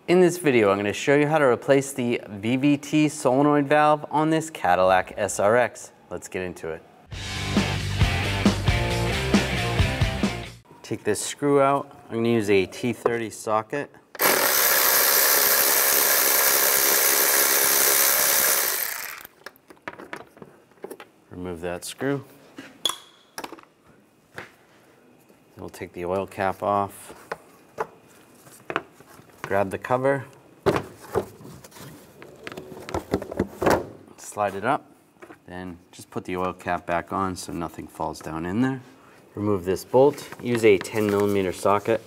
In this video, I'm going to show you how to replace the VVT solenoid valve on this Cadillac SRX. Let's get into it. Take this screw out. I'm going to use a T30 socket. Remove that screw. We'll take the oil cap off. Grab the cover, slide it up, then just put the oil cap back on so nothing falls down in there. Remove this bolt, use a 10mm socket.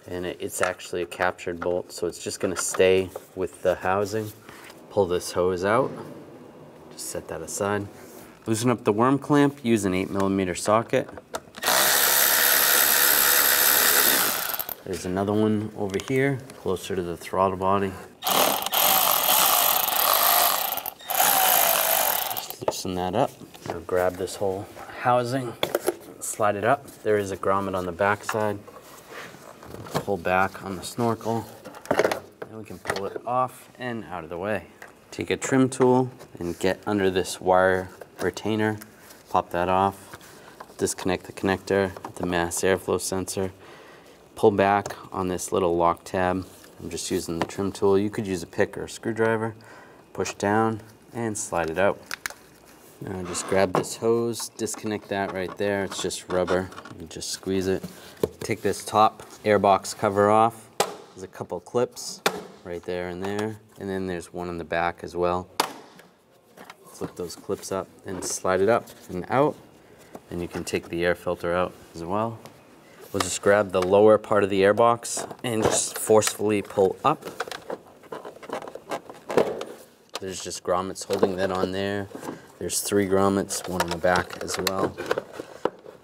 And it's actually a captured bolt, so it's just gonna stay with the housing. Pull this hose out, just set that aside. Loosen up the worm clamp, use an 8mm socket. There's another one over here, closer to the throttle body. Just loosen that up. Now grab this whole housing, slide it up. There is a grommet on the back side. Pull back on the snorkel, and we can pull it off and out of the way. Take a trim tool and get under this wire retainer, pop that off, disconnect the connector, the mass airflow sensor, pull back on this little lock tab. I'm just using the trim tool. You could use a pick or a screwdriver. Push down and slide it out. Now just grab this hose, disconnect that right there. It's just rubber. You just squeeze it. Take this top airbox cover off. There's a couple clips right there and there, and then there's one in the back as well. Flip those clips up and slide it up and out, and you can take the air filter out as well. We'll just grab the lower part of the airbox and just forcefully pull up. There's just grommets holding that on there. There's 3 grommets, one in the back as well.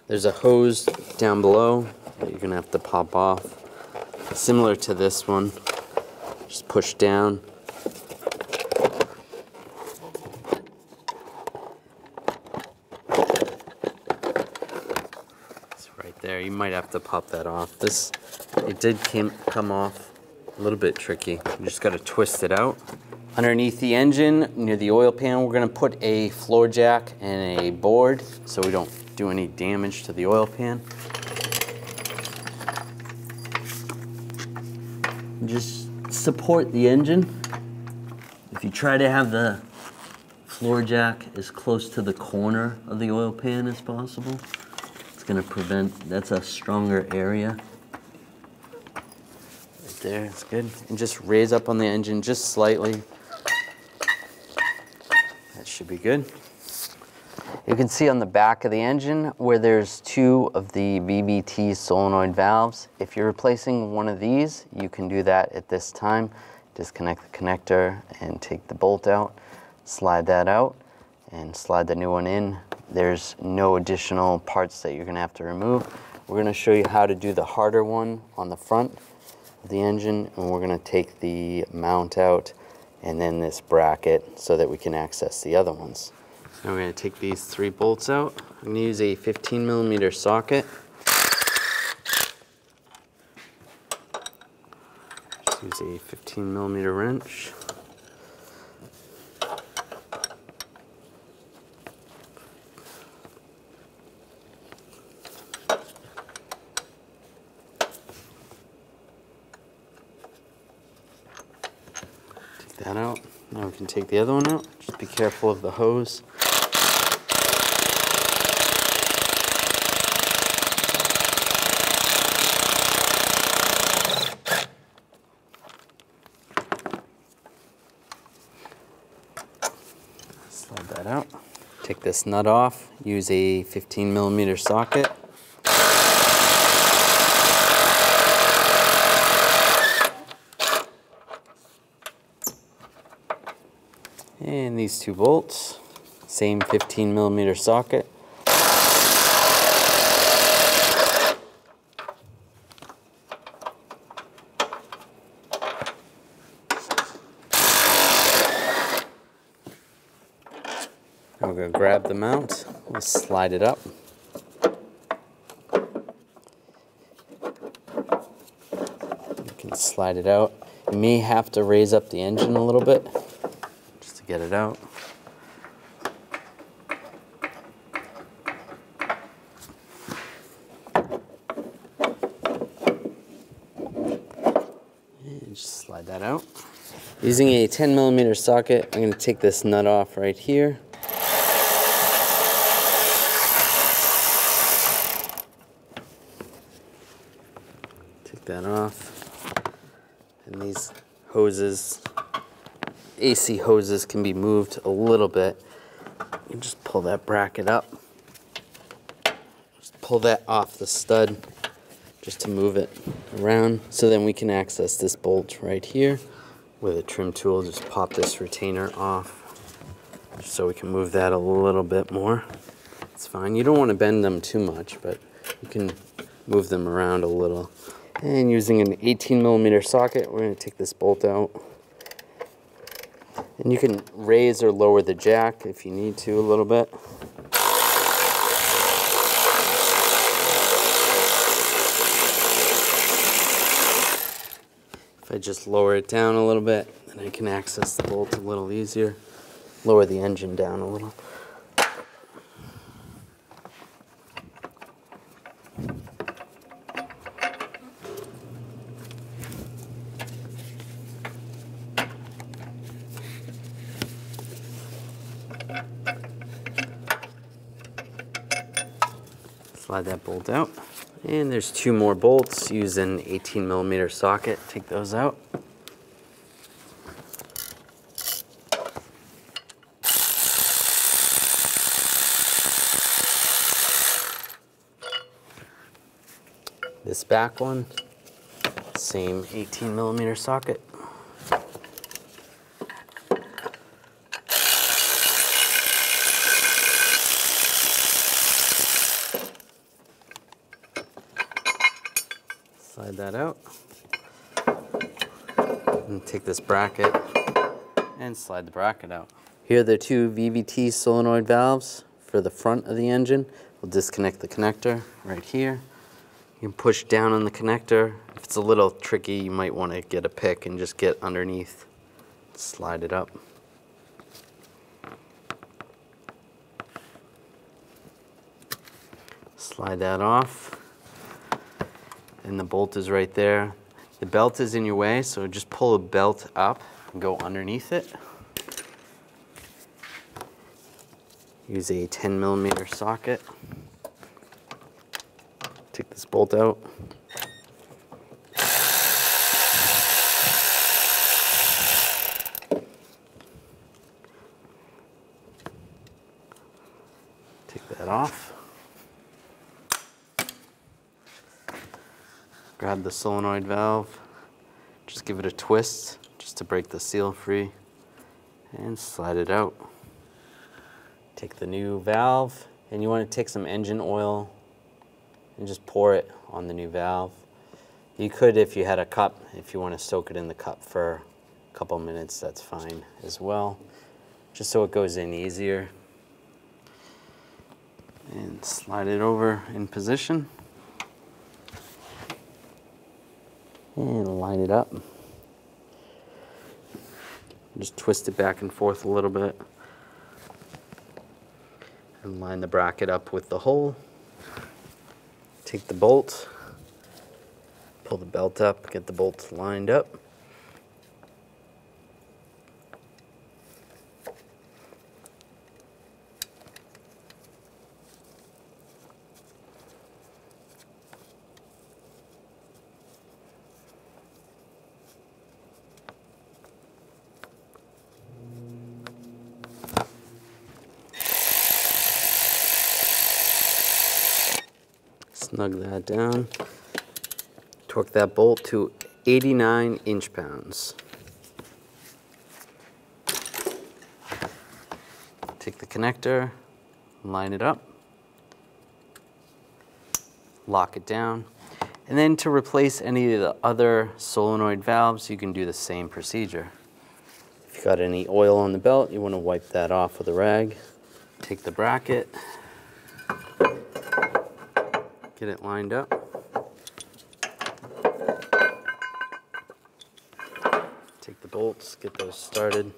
There's a hose down below that you're gonna have to pop off. Similar to this one, just push down. Right there, you might have to pop that off. It did come off a little bit tricky. You just gotta twist it out. Underneath the engine, near the oil pan, we're gonna put a floor jack and a board so we don't do any damage to the oil pan. Just support the engine. If you try to have the floor jack as close to the corner of the oil pan as possible, it's going to prevent, that's a stronger area. Right there, it's good. And just raise up on the engine just slightly. That should be good. You can see on the back of the engine where there's 2 of the VVT solenoid valves. If you're replacing one of these, you can do that at this time. Disconnect the connector and take the bolt out, slide that out, and slide the new one in. There's no additional parts that you're gonna have to remove. We're gonna show you how to do the harder one on the front of the engine, and we're gonna take the mount out and then this bracket so that we can access the other ones. Now we're going to take these 3 bolts out. I'm going to use a 15mm socket. Just use a 15mm wrench. Take that out. Now we can take the other one out. Just be careful of the hose. Slide that out. Take this nut off, use a 15mm socket. And these 2 bolts, same 15mm socket. We're going to grab the mount, we'll slide it up. and slide it out. You may have to raise up the engine a little bit just to get it out. And just slide that out. Using a 10mm socket, I'm going to take this nut off right here. Take that off. And these hoses, AC hoses, can be moved a little bit. You just pull that bracket up. Just pull that off the stud just to move it around, so then we can access this bolt right here. With a trim tool, just pop this retainer off just so we can move that a little bit more. It's fine. You don't want to bend them too much, but you can move them around a little. And using an 18mm socket, we're going to take this bolt out. And you can raise or lower the jack if you need to a little bit. If I just lower it down a little bit, then I can access the bolt a little easier. Lower the engine down a little. Slide that bolt out. And there's two more bolts. Use an 18mm socket. Take those out. This back one, same 18mm socket. Slide that out. And take this bracket and slide the bracket out. Here are the two VVT solenoid valves for the front of the engine. We'll disconnect the connector right here. You can push down on the connector. If it's a little tricky, you might want to get a pick and just get underneath. Slide it up. Slide that off. And the bolt is right there. The belt is in your way, so just pull the belt up and go underneath it. Use a 10mm socket. Take this bolt out. Take that off. Grab the solenoid valve. Just give it a twist just to break the seal free and slide it out. Take the new valve, and you want to take some engine oil and just pour it on the new valve. You could, if you had a cup, if you want to soak it in the cup for a couple minutes, that's fine as well, just so it goes in easier. And slide it over in position and line it up. Just twist it back and forth a little bit and line the bracket up with the hole. Take the bolt, pull the belt up, get the bolt lined up. Snug that down. Torque that bolt to 89 inch-pounds. Take the connector, line it up, lock it down, and then to replace any of the other solenoid valves, you can do the same procedure. If you've got any oil on the belt, you want to wipe that off with a rag. Take the bracket, get it lined up. bolts, get those started.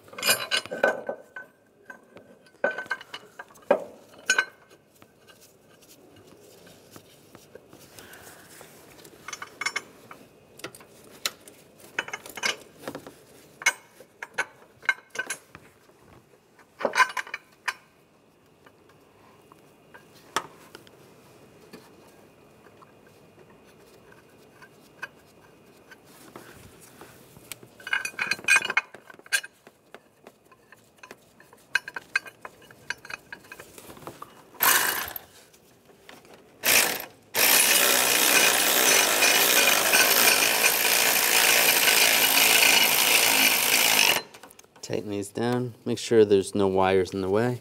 Tighten these down, make sure there's no wires in the way.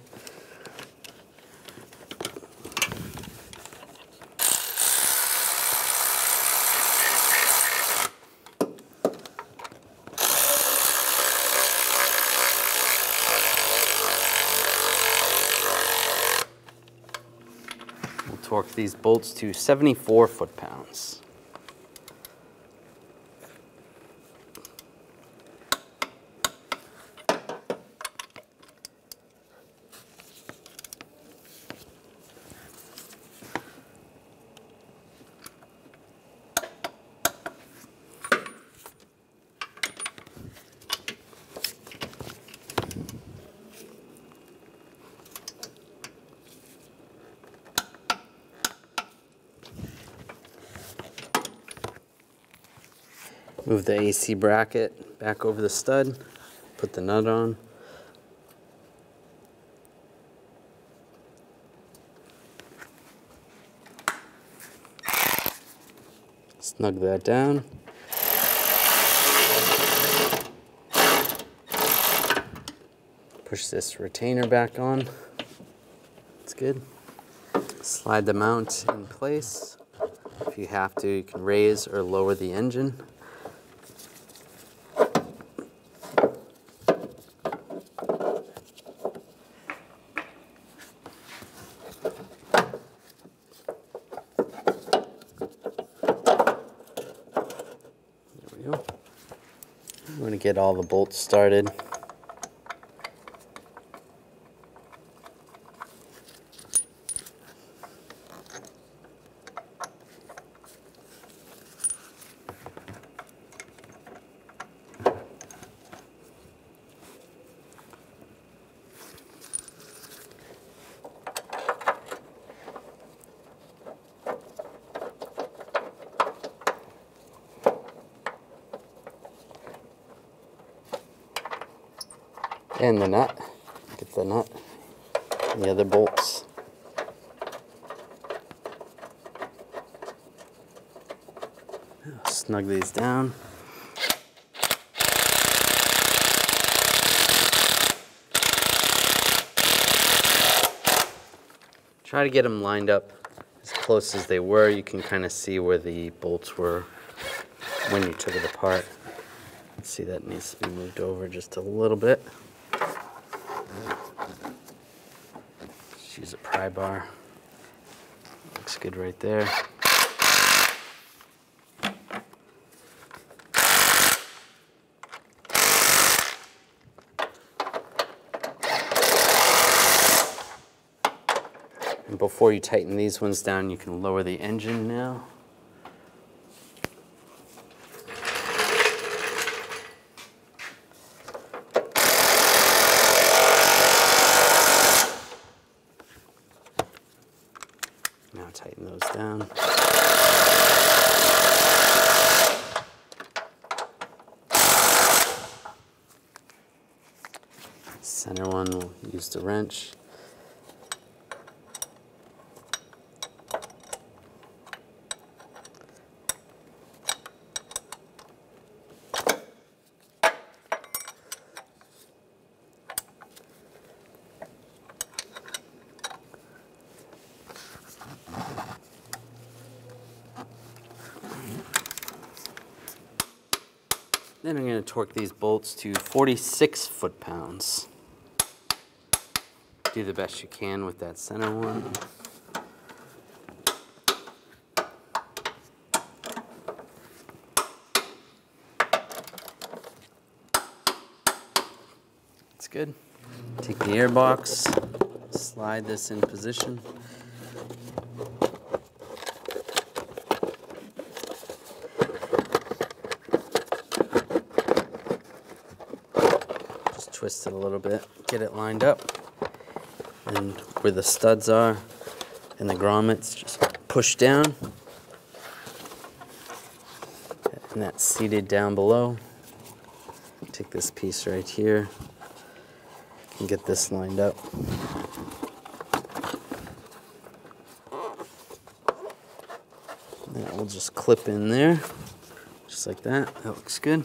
We'll torque these bolts to 74 foot-pounds. Move the AC bracket back over the stud, put the nut on. Snug that down. Push this retainer back on. That's good. Slide the mount in place. If you have to, you can raise or lower the engine. I'm going to get all the bolts started. And the nut, get the nut, and the other bolts. Snug these down. Try to get them lined up as close as they were. You can kind of see where the bolts were when you took it apart. See, that needs to be moved over just a little bit. Just use a pry bar. Looks good right there. And before you tighten these ones down, you can lower the engine now. Now tighten those down. Center one, we'll use the wrench. Then I'm going to torque these bolts to 46 foot-pounds. Do the best you can with that center one. good. Take the air box, slide this in position. Just twist it a little bit, get it lined up. And where the studs are and the grommets, just push down. And that's seated down below. Take this piece right here and get this lined up. That will just clip in there, just like that. That looks good.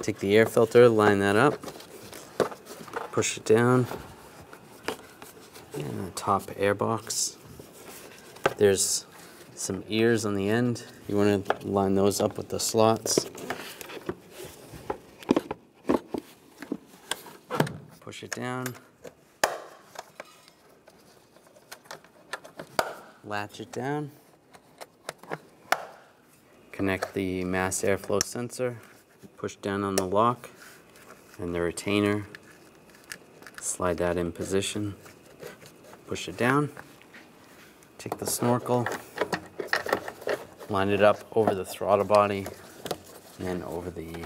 Take the air filter, line that up, push it down, and the top air box. There's some ears on the end. You want to line those up with the slots. Push it down. Latch it down. Connect the mass airflow sensor. Push down on the lock and the retainer. Slide that in position. Push it down. Take the snorkel. Line it up over the throttle body and over the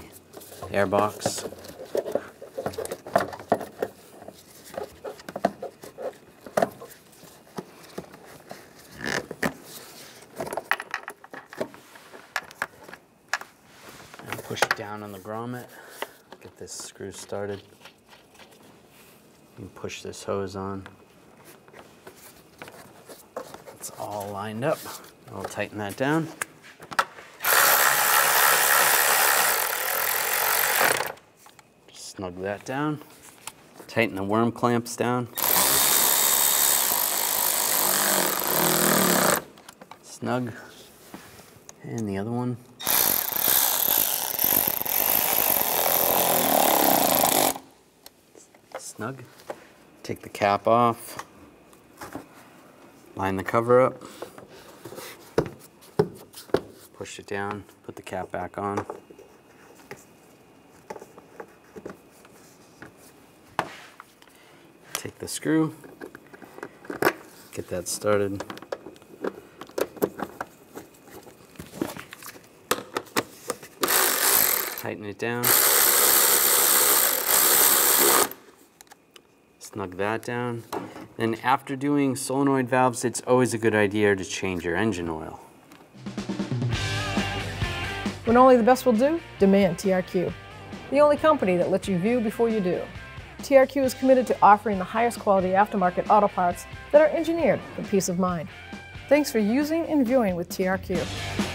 air box. And push down on the grommet. Get this screw started. You can push this hose on. It's all lined up. I'll tighten that down. Snug that down. Tighten the worm clamps down. Snug. And the other one. Snug. Take the cap off. Line the cover up. Push it down, put the cap back on. Take the screw, get that started. Tighten it down. Snug that down. Then after doing solenoid valves, it's always a good idea to change your engine oil. When only the best will do, demand TRQ. The only company that lets you view before you do. TRQ is committed to offering the highest quality aftermarket auto parts that are engineered for peace of mind. Thanks for using and viewing with TRQ.